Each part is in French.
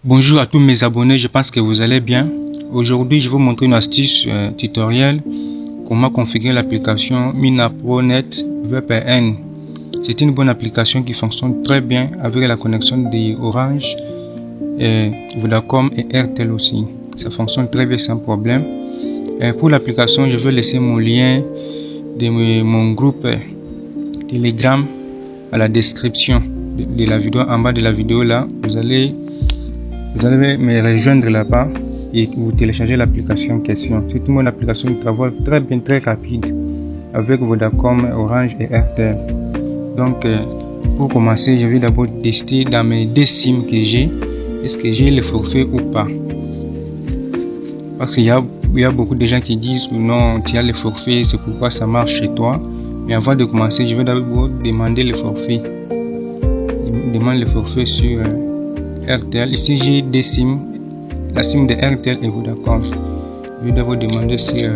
Bonjour à tous mes abonnés, je pense que vous allez bien. Aujourd'hui, je vais vous montrer une astuce tutoriel comment configurer l'application MinaProNet VPN. C'est une bonne application qui fonctionne très bien avec la connexion de Orange, et Vodacom et Airtel aussi. Ça fonctionne très bien sans problème. Pour l'application, je vais laisser mon lien de mon groupe Telegram à la description de la vidéo. En bas de la vidéo là, vous allez me rejoindre là-bas et vous téléchargez l'application en question. C'est une bonne application qui travaille très bien, très rapide avec Vodacom, Orange et Airtel. Donc pour commencer, je vais d'abord tester dans mes deux SIM que j'ai, est-ce que j'ai le forfait ou pas. Parce qu'il y a beaucoup de gens qui disent non, tu as le forfait, c'est pourquoi ça marche chez toi. Mais avant de commencer, je vais d'abord demander le forfait. Je demande le forfait sur Airtel. Ici j'ai des SIM, la SIM de Airtel et Vodacom. Je vais d'abord demander sur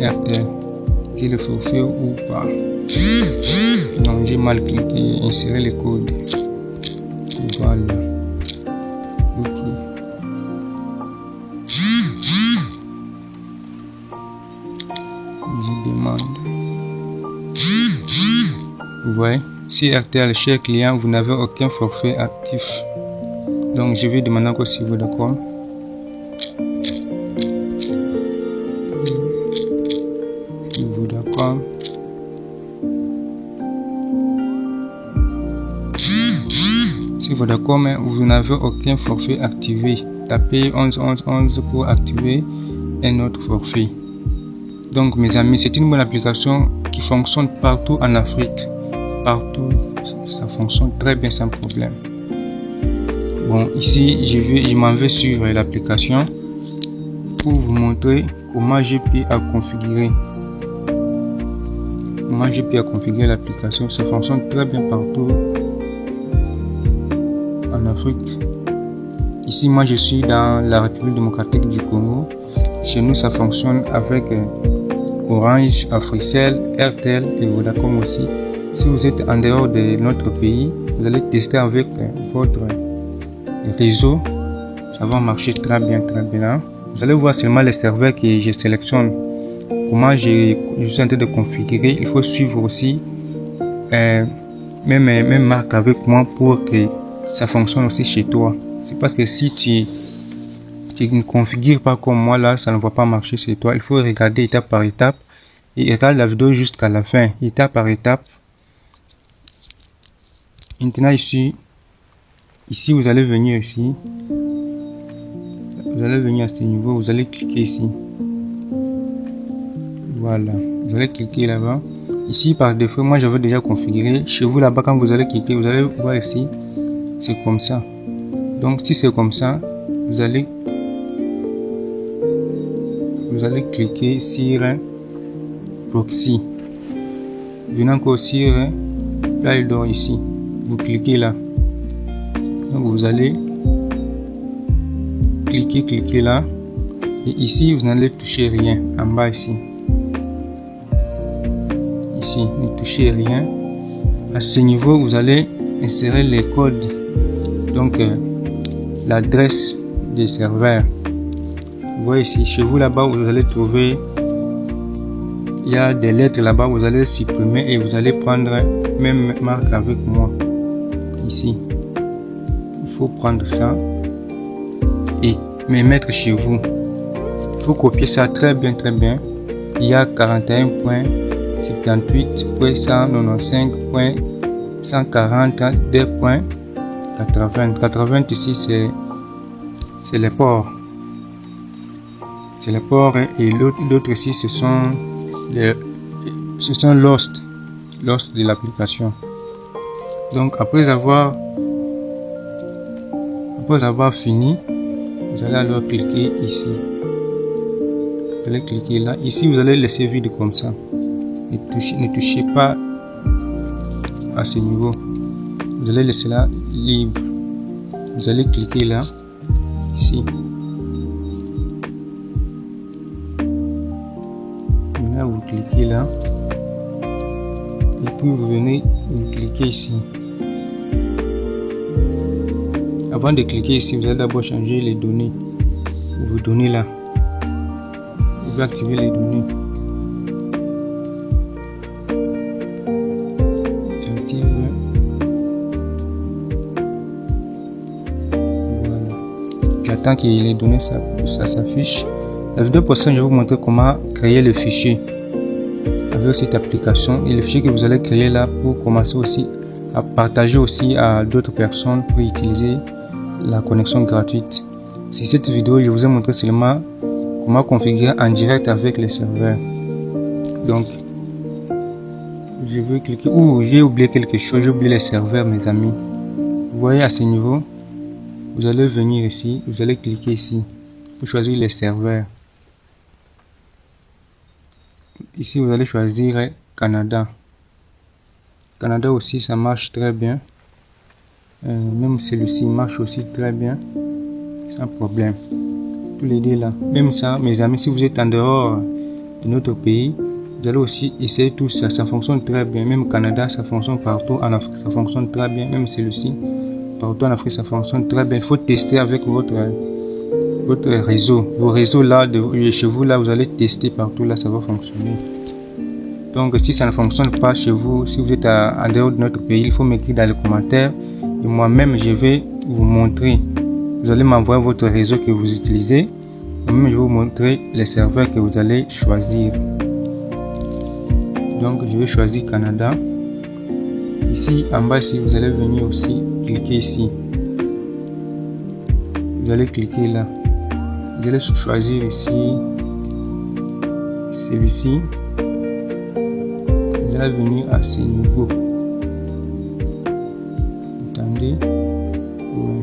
Airtel j'ai le forfait ou pas. Non, j'ai mal cliqué, insérer le code. Voilà. Ok. Je demande. Vous voyez, si Airtel, cher client, vous n'avez aucun forfait actif. Donc je vais demander encore si Vodacom. Vodacom. Si Vodacom, vous n'avez aucun forfait activé, tapez 11 11 11 pour activer un autre forfait. Donc mes amis, c'est une bonne application qui fonctionne partout en Afrique. Partout, ça fonctionne très bien sans problème. Bon, ici je m'en vais sur l'application pour vous montrer comment j'ai pu configurer. Comment j'ai pu configurer l'application. Ça fonctionne très bien partout en Afrique. Ici, moi je suis dans la République démocratique du Congo. Chez nous, ça fonctionne avec Orange, Africell, Airtel et Vodacom aussi. Si vous êtes en dehors de notre pays, vous allez tester avec votre réseau. Ça va marcher très bien, très bien. Vous allez voir seulement les serveurs que je sélectionne. Comment je suis en train de configurer. Il faut suivre aussi même marque avec moi pour que ça fonctionne aussi chez toi. C'est parce que si tu ne configures pas comme moi là, ça ne va pas marcher chez toi. Il faut regarder étape par étape et regarder la vidéo jusqu'à la fin, étape par étape. Maintenant ici vous allez venir ici, vous allez venir à ce niveau, vous allez cliquer ici. Voilà, vous allez cliquer là-bas. Ici par défaut, moi j'avais déjà configuré. Chez vous là-bas, quand vous allez cliquer, vous allez voir ici, c'est comme ça. Donc si c'est comme ça, vous allez cliquer sur proxy. Venez encore sur Play-Door ici. Vous cliquez là. Donc vous allez cliquer là. Et ici, vous n'allez toucher rien. En bas ici. Ici, ne touchez rien. À ce niveau, vous allez insérer les codes. Donc l'adresse des serveurs. Vous voyez ici, chez vous là-bas, vous allez trouver, il y a des lettres là-bas, vous allez supprimer et vous allez prendre même marque avec moi. Ici, il faut prendre ça et me mettre chez vous. Il faut copier ça très bien, très bien. Il y a 41.78.140.142.80. 80 ici, c'est les ports. C'est les ports et l'autre ici, ce sont l'host de l'application. Donc après avoir fini, vous allez alors cliquer ici. Vous allez cliquer là. Ici, vous allez laisser vide comme ça. Ne touchez pas à ce niveau. Vous allez laisser là libre. Vous allez cliquer là, ici. Maintenant, vous cliquez là. Et puis vous venez, vous cliquez ici. Avant de cliquer ici, vous allez d'abord changer les données. Vos données là. Vous pouvez activer les données. J'active. Voilà. J'attends que les données ça s'affiche. La vidéo prochaine, je vais vous montrer comment créer le fichier avec cette application et le fichier que vous allez créer là pour commencer aussi à partager aussi à d'autres personnes pour utiliser la connexion gratuite. Si cette vidéo, je vous ai montré seulement comment configurer en direct avec les serveurs. Donc, je vais cliquer. J'ai oublié quelque chose, j'ai oublié les serveurs, mes amis. Vous voyez à ce niveau, vous allez venir ici, vous allez cliquer ici pour choisir les serveurs. Ici, vous allez choisir Canada. Canada aussi, ça marche très bien. Même celui-ci marche aussi très bien, sans problème. Tous les deux là. Même ça, mes amis, si vous êtes en dehors de notre pays, vous allez aussi essayer tout ça. Ça fonctionne très bien. Même Canada, ça fonctionne partout. En Afrique, ça fonctionne très bien. Même celui-ci, partout en Afrique, ça fonctionne très bien. Il faut tester avec votre réseau. Vos réseaux là, chez vous là, vous allez tester partout là, ça va fonctionner. Donc si ça ne fonctionne pas chez vous, si vous êtes en dehors de notre pays, il faut m'écrire dans les commentaires. Et moi-même, je vais vous montrer. Vous allez m'envoyer votre réseau que vous utilisez. Moi-même, je vais vous montrer les serveurs que vous allez choisir. Donc je vais choisir Canada. Ici en bas, ici, vous allez venir aussi cliquer ici. Vous allez cliquer là. Vous allez choisir ici celui-ci. Vous allez venir à ce niveau. Attendez. Ouais.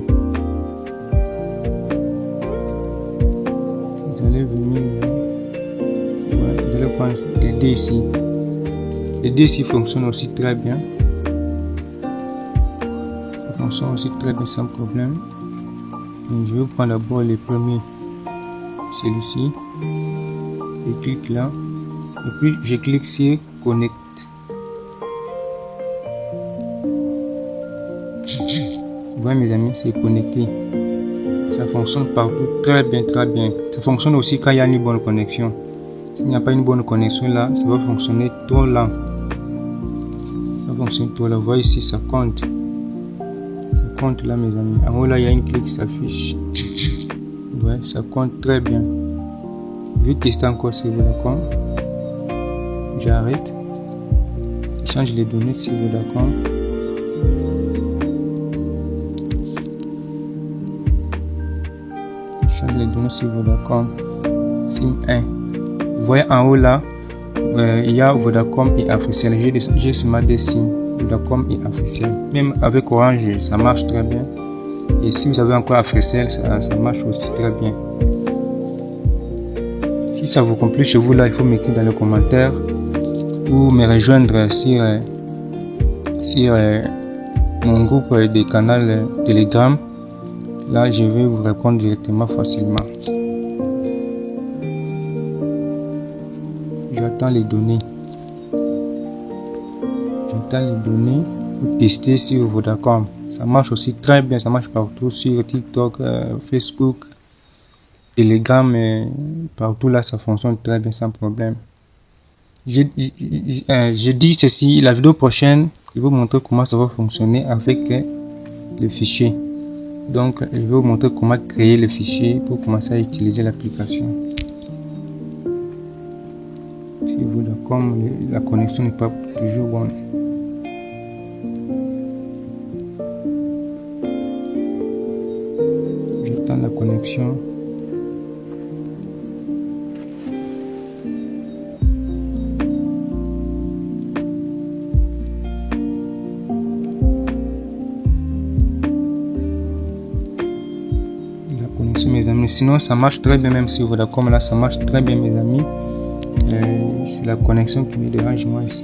Vous allez venir. Ouais. Vous allez prendre les deux ici. Les deux ici fonctionnent aussi très bien. Ils fonctionnent aussi très bien sans problème. Donc, je vais prendre d'abord le premier. Celui-ci. Je clique là. Et puis je clique sur Connect. Voilà mes amis, c'est connecté. Ça fonctionne partout très bien, très bien. Ça fonctionne aussi quand il y a une bonne connexion. S'il n'y a pas une bonne connexion là, ça va fonctionner trop lent. Ça va fonctionner trop lent. Vous voyez ici, ça compte. Ça compte là mes amis. En haut là, il y a une clé qui s'affiche. Ouais, ça compte très bien. Je vais tester encore sur Vodacom. J'arrête. Je change les données sur Vodacom. Les données sur Vodacom SIM 1. Vous voyez en haut là, il y a Vodacom et Africell. J'ai seulement des SIM Vodacom et Africell. Même avec Orange, ça marche très bien. Et si vous avez encore Africell, ça marche aussi très bien. Si ça vous complique chez vous là, il faut m'écrire dans les commentaires ou me rejoindre sur mon groupe des canaux Telegram. Là, je vais vous répondre directement facilement. J'attends les données. J'attends les données pour tester sur Vodacom. Ça marche aussi très bien. Ça marche partout sur TikTok, Facebook, Telegram. Partout là, ça fonctionne très bien sans problème. J'ai dit ceci. La vidéo prochaine, je vais vous montrer comment ça va fonctionner avec le fichier. Donc, je vais vous montrer comment créer le fichier pour commencer à utiliser l'application. Si Vodacom, la connexion n'est pas toujours bonne. J'attends la connexion. Mes amis, sinon ça marche très bien. Même si Vodacom là, ça marche très bien mes amis. C'est la connexion qui me dérange moi ici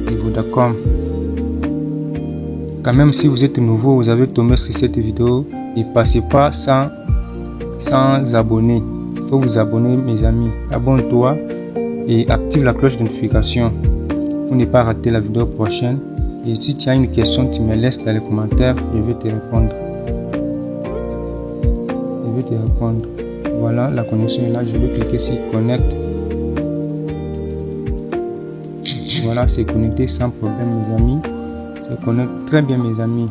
et Vodacom. Quand même, si vous êtes nouveau, vous avez tombé sur cette vidéo, ne passez pas sans abonner. Il faut vous abonner mes amis. Abonne-toi et active la cloche de notification pour ne pas rater la vidéo prochaine. Et si tu as une question, tu me laisses dans les commentaires, je vais te répondre. vais te répondre. Voilà, la connexion est là. Je vais cliquer sur connect. Voilà, c'est connecté sans problème, mes amis. Ça connecte très bien, mes amis.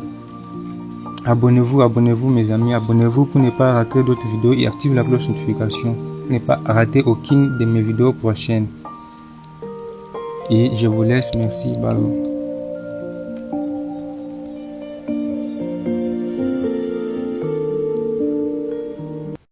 Abonnez-vous mes amis, abonnez-vous pour ne pas rater d'autres vidéos et activez la cloche de notification pour ne pas rater aucune de mes vidéos prochaines. Et je vous laisse, merci, bye.